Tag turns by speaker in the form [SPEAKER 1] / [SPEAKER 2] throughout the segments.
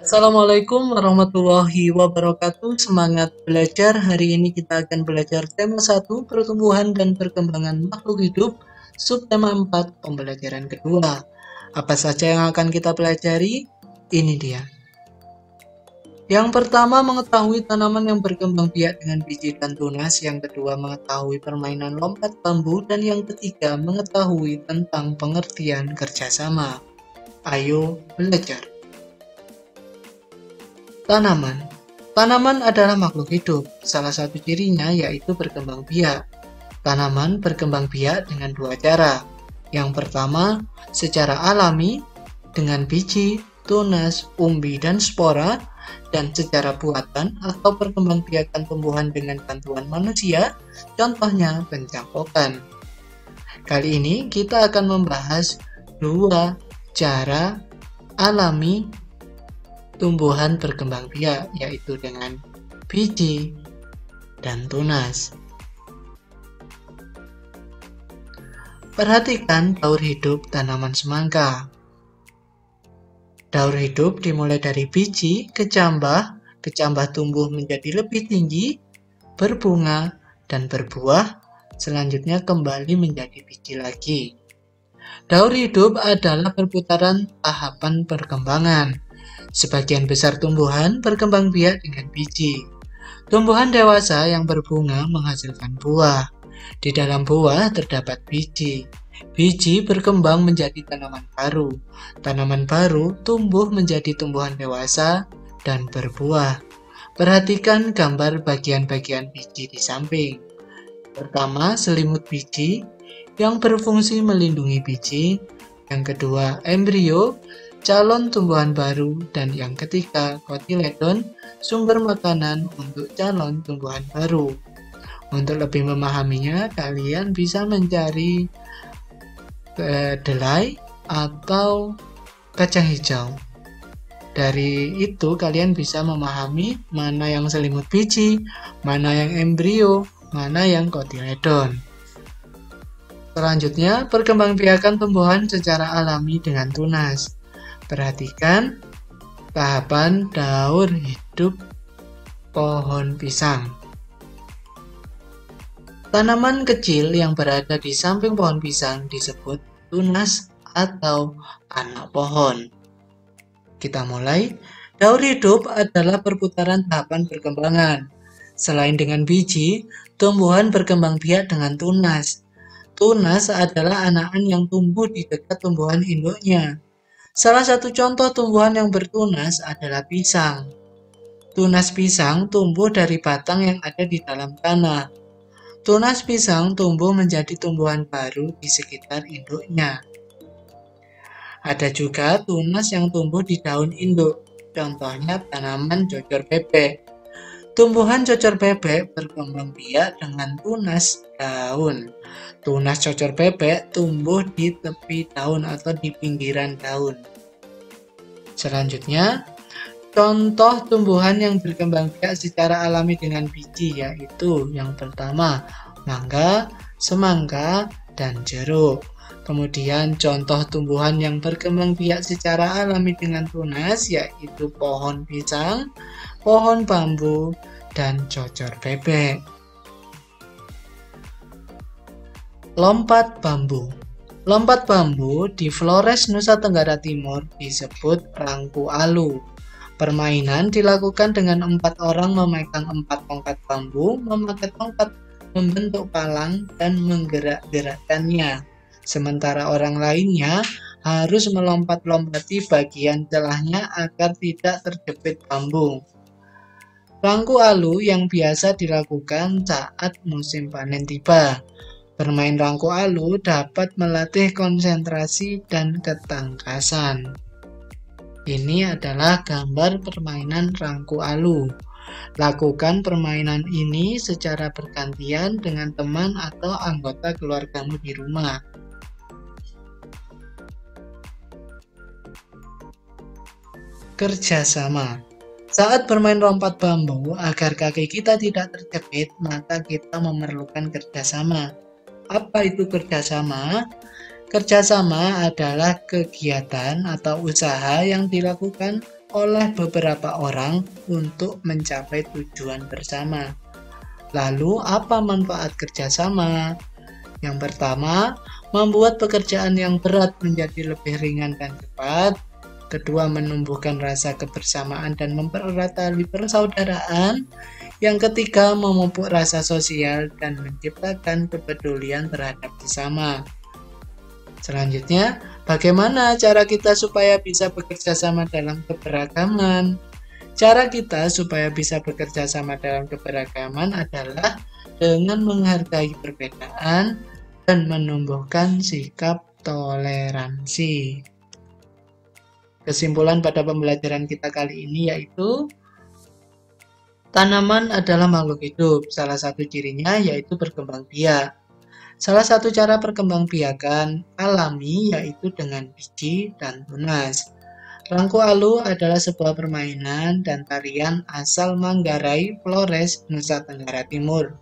[SPEAKER 1] Assalamualaikum warahmatullahi wabarakatuh. Semangat belajar. Hari ini kita akan belajar tema 1, pertumbuhan dan perkembangan makhluk hidup, subtema 4, pembelajaran kedua. Apa saja yang akan kita pelajari? Ini dia. Yang pertama, mengetahui tanaman yang berkembang biak dengan biji dan tunas. Yang kedua, mengetahui permainan lompat bambu. Dan yang ketiga, mengetahui tentang pengertian kerjasama. Ayo belajar. Tanaman. Tanaman adalah makhluk hidup. Salah satu cirinya yaitu berkembang biak. Tanaman berkembang biak dengan dua cara. Yang pertama, secara alami dengan biji, tunas, umbi, dan spora, dan secara buatan atau perkembangbiakan tumbuhan dengan bantuan manusia, contohnya pencangkokan. Kali ini kita akan membahas dua cara alami tumbuhan berkembang biak, yaitu dengan biji dan tunas. Perhatikan daur hidup tanaman semangka. Daur hidup dimulai dari biji ke jambah tumbuh menjadi lebih tinggi, berbunga, dan berbuah, selanjutnya kembali menjadi biji lagi. Daur hidup adalah perputaran tahapan perkembangan. Sebagian besar tumbuhan berkembang biak dengan biji. Tumbuhan dewasa yang berbunga menghasilkan buah. Di dalam buah terdapat biji. Biji berkembang menjadi tanaman baru. Tanaman baru tumbuh menjadi tumbuhan dewasa dan berbuah. Perhatikan gambar bagian-bagian biji di samping. Pertama, selimut biji yang berfungsi melindungi biji. Yang kedua, embrio, calon tumbuhan baru, dan yang ketiga, kotiledon, sumber makanan untuk calon tumbuhan baru. Untuk lebih memahaminya, kalian bisa mencari kedelai atau kacang hijau. Dari itu kalian bisa memahami mana yang selimut biji, mana yang embrio, mana yang kotiledon. Selanjutnya, perkembangbiakan tumbuhan secara alami dengan tunas. Perhatikan tahapan daur hidup pohon pisang. Tanaman kecil yang berada di samping pohon pisang disebut tunas atau anak pohon. Kita mulai. Daur hidup adalah perputaran tahapan perkembangan. Selain dengan biji, tumbuhan berkembang biak dengan tunas. Tunas adalah anakan yang tumbuh di dekat tumbuhan induknya. Salah satu contoh tumbuhan yang bertunas adalah pisang. Tunas pisang tumbuh dari batang yang ada di dalam tanah. Tunas pisang tumbuh menjadi tumbuhan baru di sekitar induknya. Ada juga tunas yang tumbuh di daun induk, contohnya tanaman cocor bebek. Tumbuhan cocor bebek berkembang biak dengan tunas daun. Tunas cocor bebek tumbuh di tepi daun atau di pinggiran daun. Selanjutnya, contoh tumbuhan yang berkembang biak secara alami dengan biji yaitu yang pertama, mangga, semangka, dan jeruk. Kemudian contoh tumbuhan yang berkembang biak secara alami dengan tunas yaitu pohon pisang, pohon bambu, dan cocor bebek. Lompat bambu. Lompat bambu di Flores, Nusa Tenggara Timur disebut rangku alu. Permainan dilakukan dengan 4 orang memegang 4 tongkat bambu, memakai tongkat membentuk palang dan menggerak-gerakkannya. Sementara orang lainnya harus melompat-lompati bagian celahnya agar tidak terjepit bambu. Rangku alu yang biasa dilakukan saat musim panen tiba. Bermain rangku alu dapat melatih konsentrasi dan ketangkasan. Ini adalah gambar permainan rangku alu. Lakukan permainan ini secara bergantian dengan teman atau anggota keluargamu di rumah. Kerjasama. Saat bermain lompat bambu, agar kaki kita tidak terjepit, maka kita memerlukan kerjasama. Apa itu kerjasama? Kerjasama adalah kegiatan atau usaha yang dilakukan oleh beberapa orang untuk mencapai tujuan bersama. Lalu, apa manfaat kerjasama? Yang pertama, membuat pekerjaan yang berat menjadi lebih ringan dan cepat. Kedua, menumbuhkan rasa kebersamaan dan mempererat tali persaudaraan. Yang ketiga, memupuk rasa sosial dan menciptakan kepedulian terhadap sesama. Selanjutnya, bagaimana cara kita supaya bisa bekerja sama dalam keberagaman? Cara kita supaya bisa bekerja sama dalam keberagaman adalah dengan menghargai perbedaan dan menumbuhkan sikap toleransi. Kesimpulan pada pembelajaran kita kali ini yaitu tanaman adalah makhluk hidup. Salah satu cirinya yaitu berkembang biak. Salah satu cara perkembangbiakan alami yaitu dengan biji dan tunas. Rangku Alu adalah sebuah permainan dan tarian asal Manggarai, Flores, Nusa Tenggara Timur.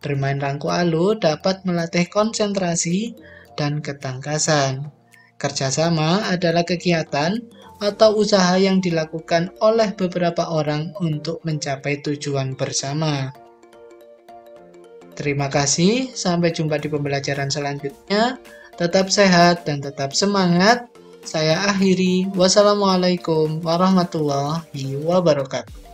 [SPEAKER 1] Bermain rangku alu dapat melatih konsentrasi dan ketangkasan. Kerjasama adalah kegiatan atau usaha yang dilakukan oleh beberapa orang untuk mencapai tujuan bersama. Terima kasih, sampai jumpa di pembelajaran selanjutnya. Tetap sehat dan tetap semangat. Saya akhiri. Wassalamualaikum warahmatullahi wabarakatuh.